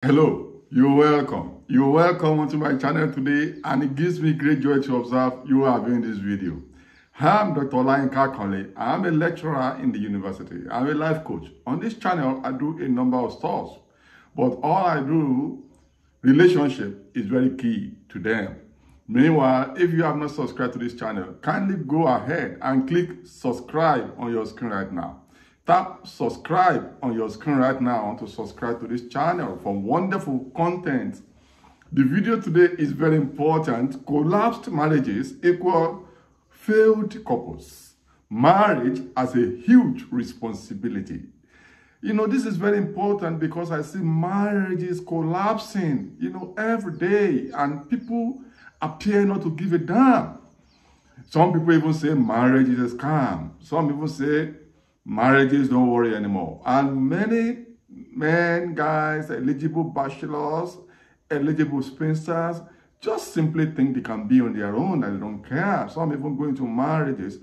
Hello, you're welcome. You're welcome onto my channel today, and it gives me great joy to observe you are viewing this video. I'm Dr. Olayinka Akanle. I'm a lecturer in the university. I'm a life coach. On this channel, I do a number of stuff, but all I do, relationship is very key to them. Meanwhile, if you have not subscribed to this channel, kindly go ahead and click subscribe on your screen right now. Tap subscribe on your screen right now to subscribe to this channel for wonderful content. The video today is very important. Collapsed marriages equal failed couples. Marriage as a huge responsibility. You know, this is very important because I see marriages collapsing, every day, and people appear not to give a damn. Some people even say marriage is a scam. Some people say marriages don't worry anymore. And many men, guys, eligible bachelors, eligible spinsters, just simply think they can be on their own and they don't care. Some even go into marriages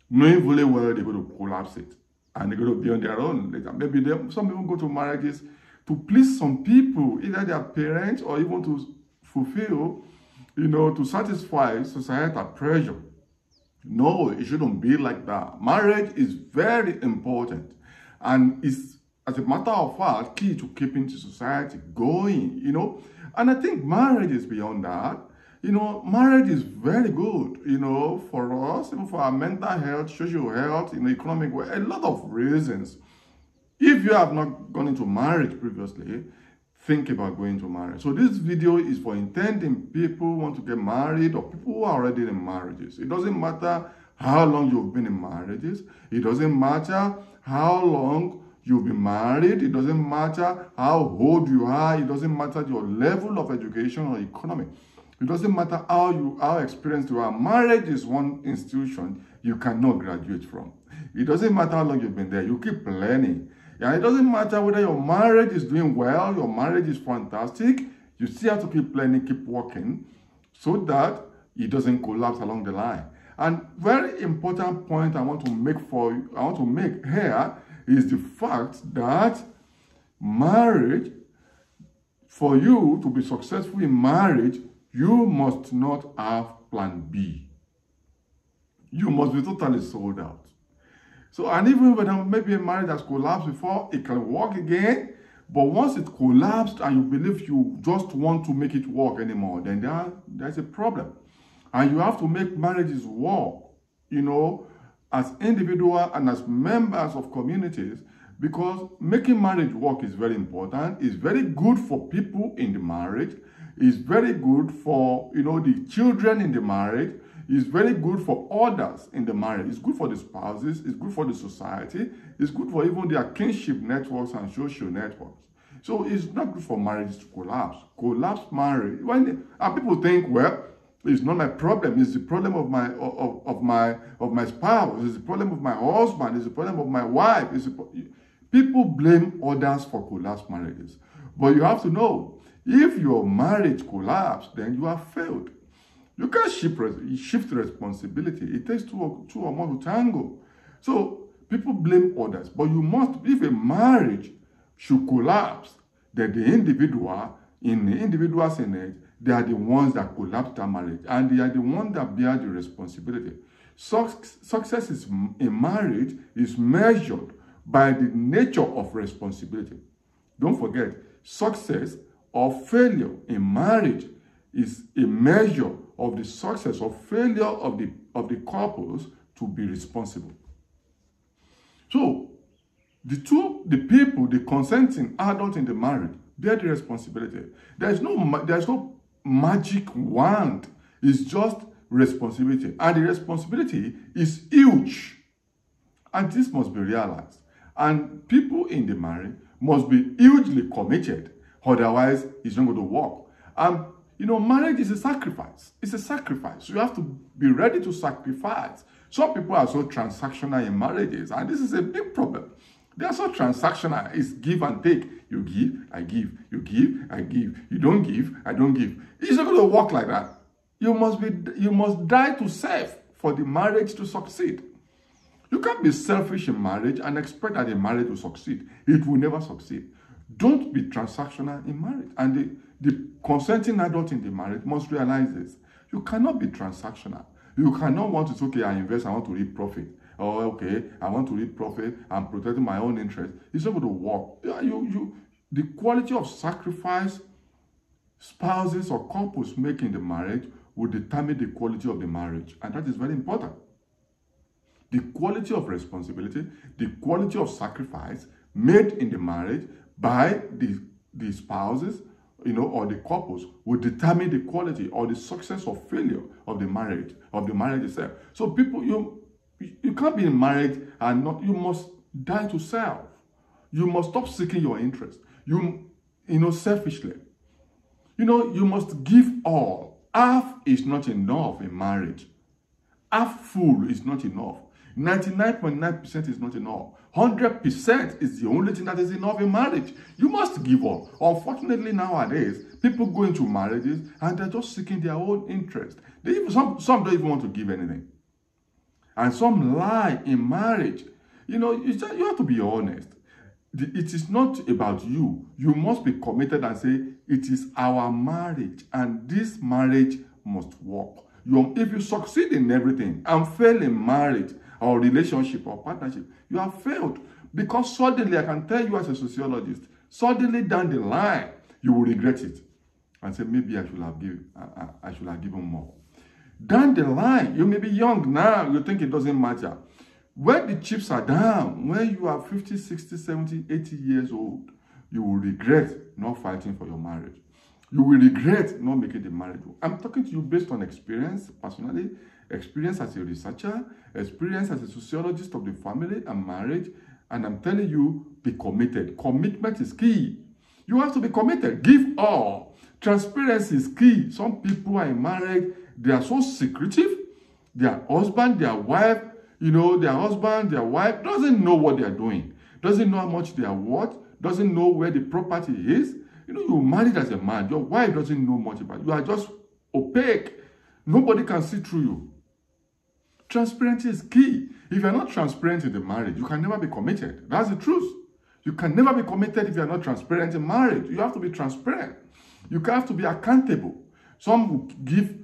knowing fully well they're going to collapse it and they're going to be on their own later. Maybe some even go to marriages to please some people, either their parents or even to fulfill, to satisfy societal pressure. No, it shouldn't be like that. Marriage is very important and is, as a matter of fact, key to keeping the society going, And I think marriage is beyond that. Marriage is very good, for us, even for our mental health, social health, economic, a lot of reasons. If you have not gone into marriage previously, think about going to marriage. So this video is for intending people who want to get married or people who are already in marriages. It doesn't matter how long you've been in marriages. It doesn't matter how long you've been married. It doesn't matter how old you are. It doesn't matter your level of education or economy. It doesn't matter how experienced you are. Marriage is one institution you cannot graduate from. It doesn't matter how long you've been there. You keep learning. And it doesn't matter whether your marriage is doing well, your marriage is fantastic, you still have to keep learning, keep working, so that it doesn't collapse along the line. And very important point I want to make here is the fact that marriage, for you to be successful in marriage, you must not have plan B. You must be totally sold out. So, and even when maybe a marriage has collapsed before, it can work again. But once it collapsed and you believe you just want to make it work anymore, then there's a problem. And you have to make marriages work, as individuals and as members of communities, because making marriage work is very important. It's very good for people in the marriage. It's very good for, the children in the marriage. It's very good for others in the marriage. It's good for the spouses. It's good for the society. It's good for even their kinship networks and social networks. So it's not good for marriages to collapse. Collapse marriage. And people think, well, it's not my problem. It's the problem of my spouse. It's the problem of my husband. It's the problem of my wife. People blame others for collapsed marriages. But you have to know, if your marriage collapsed, then you have failed. You can't shift responsibility. It takes two or more to tango. So people blame others. But you must, if a marriage should collapse, then the individual, in the individual senate, they are the ones that collapse that marriage. And they are the ones that bear the responsibility. Success in marriage is measured by the nature of responsibility. Don't forget, success or failure in marriage is a measure of the success or failure of the couples to be responsible. So, the consenting adult in the marriage, bear the responsibility. There's no magic wand. It's just responsibility. And the responsibility is huge. And this must be realized. And people in the marriage must be hugely committed. Otherwise, it's not going to work. Marriage is a sacrifice. It's a sacrifice. You have to be ready to sacrifice. Some people are so transactional in marriages, and this is a big problem. They are so transactional. It's give and take. You give, I give. You give, I give. You don't give, I don't give. It's not going to work like that. You must die to self for the marriage to succeed. You can't be selfish in marriage and expect that the marriage will succeed. It will never succeed. Don't be transactional in marriage. And the consenting adult in the marriage must realize this. You cannot be transactional. You cannot want to say, okay, I invest, I want to reap profit. Or, okay, I want to reap profit, I'm protecting my own interest. It's not going to work. The quality of sacrifice spouses or couples make in the marriage will determine the quality of the marriage. And that is very important. The quality of responsibility, the quality of sacrifice made in the marriage by the spouses, or the couples will determine the quality or the success or failure of the marriage itself. So people, you can't be in marriage and not, you must die to self. You must stop seeking your interest. Selfishly. You must give all. Half is not enough in marriage. Half full is not enough. 99.9% is not enough. 100% is the only thing that is enough in marriage. You must give up. Unfortunately, nowadays, people go into marriages and they're just seeking their own interest. Some don't even want to give anything. And some lie in marriage. You have to be honest. It is not about you. You must be committed and say, it is our marriage and this marriage must work. If you succeed in everything and fail in marriage or relationship or partnership, you have failed. Because suddenly, I can tell you as a sociologist, suddenly down the line, you will regret it. And say, maybe I should have given more. Down the line, you may be young now, you think it doesn't matter. When the chips are down, when you are 50, 60, 70, 80 years old, you will regret not fighting for your marriage. You will regret not making the marriage work. I'm talking to you based on experience, personally, experience as a researcher, experience as a sociologist of the family and marriage, and I'm telling you, be committed. Commitment is key. You have to be committed. Give all. Transparency is key. Some people are in marriage, they are so secretive. Their husband, their wife, their husband, their wife doesn't know what they are doing, doesn't know how much they are worth, doesn't know where the property is. You're married as a man. Your wife doesn't know much about you. You are just opaque. Nobody can see through you. Transparency is key. If you're not transparent in the marriage, you can never be committed. That's the truth. You can never be committed if you're not transparent in marriage. You have to be transparent. You have to be accountable. Some will give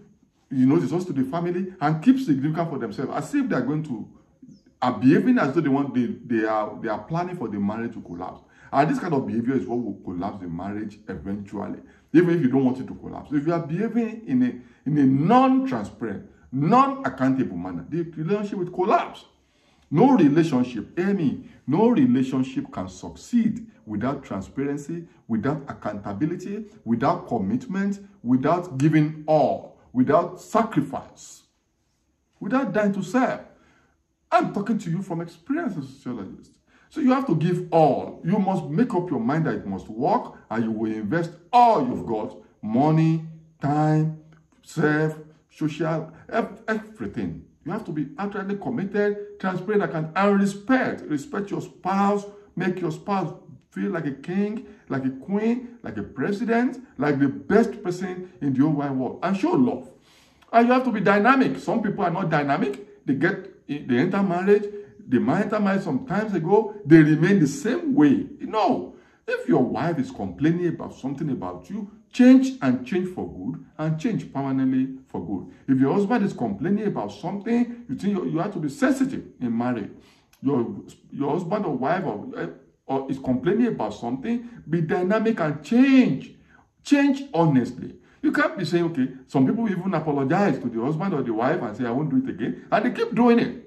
the source to the family and keep significant for themselves, as if they're going to are behaving as though they are planning for the marriage to collapse. And this kind of behavior is what will collapse the marriage eventually, even if you don't want it to collapse. If you are behaving in a non-transparent, non-accountable manner, the relationship will collapse. No relationship, no relationship can succeed without transparency, without accountability, without commitment, without giving all, without sacrifice, without dying to self. I'm talking to you from experience as a sociologist. So you have to give all. You must make up your mind that it must work, and you will invest all you've got, money, time, self, social, everything. You have to be utterly committed, transparent, and respect. Respect your spouse. Make your spouse feel like a king, like a queen, like a president, like the best person in the whole wide world. And show love. And you have to be dynamic. Some people are not dynamic. They enter marriage. They might enter marriage some times ago. They remain the same way. If your wife is complaining about something about you, change for good, and change permanently for good. If your husband is complaining about something, you think you have to be sensitive in marriage. Your husband or wife or is complaining about something, be dynamic and change. Change honestly. You can't be saying, okay, some people even apologize to the husband or the wife and say, I won't do it again, and they keep doing it.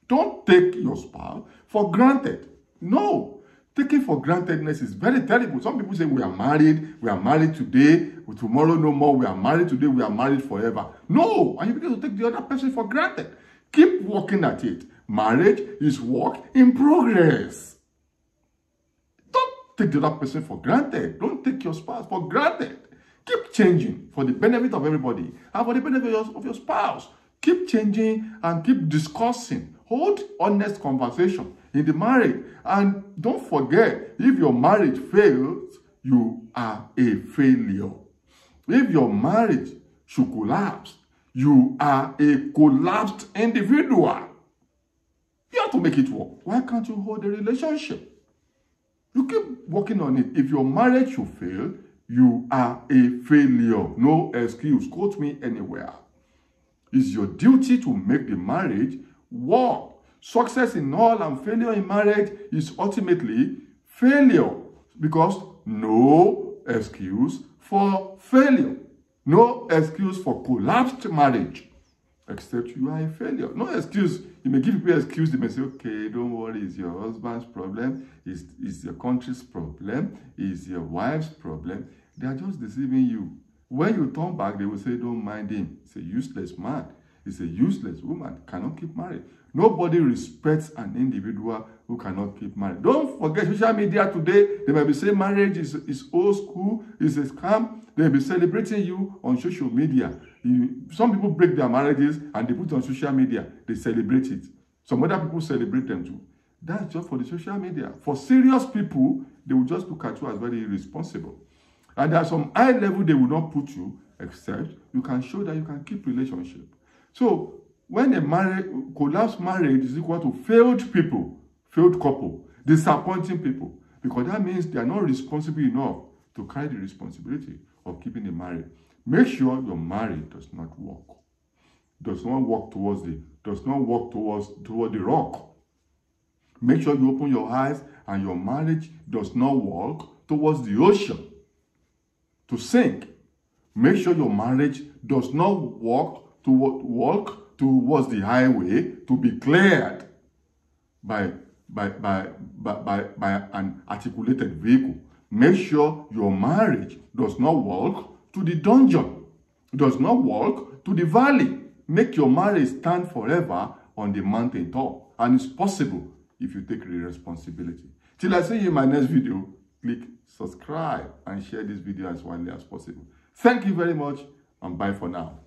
Don't take your spouse for granted. No. Taking for grantedness is very terrible. Some people say we are married today, tomorrow no more, we are married today, we are married forever. No, and you begin to take the other person for granted. Keep working at it. Marriage is work in progress. Don't take the other person for granted. Don't take your spouse for granted. Keep changing for the benefit of everybody and for the benefit of your spouse. Keep changing and keep discussing. Hold honest conversation in the marriage. And don't forget, if your marriage fails, you are a failure. If your marriage should collapse, you are a collapsed individual. You have to make it work. Why can't you hold a relationship? You keep working on it. If your marriage should fail, you are a failure. No excuse. Quote me anywhere. It's your duty to make the marriage work. Success in all and failure in marriage is ultimately failure, because no excuse for failure. No excuse for collapsed marriage, except you are a failure. No excuse. You may give people an excuse. They may say, okay, don't worry, it's your husband's problem, it's your country's problem, it's your wife's problem. They are just deceiving you. When you turn back, they will say, don't mind him. It's a useless man. It's a useless woman. Cannot keep married. Nobody respects an individual who cannot keep married. Don't forget, social media today, they might be saying marriage is old school, is a scam. They'll be celebrating you on social media. Some people break their marriages and they put it on social media. They celebrate it. Some other people celebrate them too. That's just for the social media. For serious people, they will just look at you as very irresponsible. And there are some high level they will not put you, except you can show that you can keep relationship. So when a collapsed marriage is equal to failed people, failed couple, disappointing people, because that means they are not responsible enough to carry the responsibility of keeping the marriage. Make sure your marriage does not work. Does not walk towards toward the rock. Make sure you open your eyes and your marriage does not walk towards the ocean to sink. Make sure your marriage does not walk towards the highway to be cleared by an articulated vehicle. Make sure your marriage does not walk to the dungeon, does not walk to the valley. Make your marriage stand forever on the mountain top. And it's possible if you take the responsibility. Till I see you in my next video, click subscribe and share this video as widely as possible. Thank you very much, and bye for now.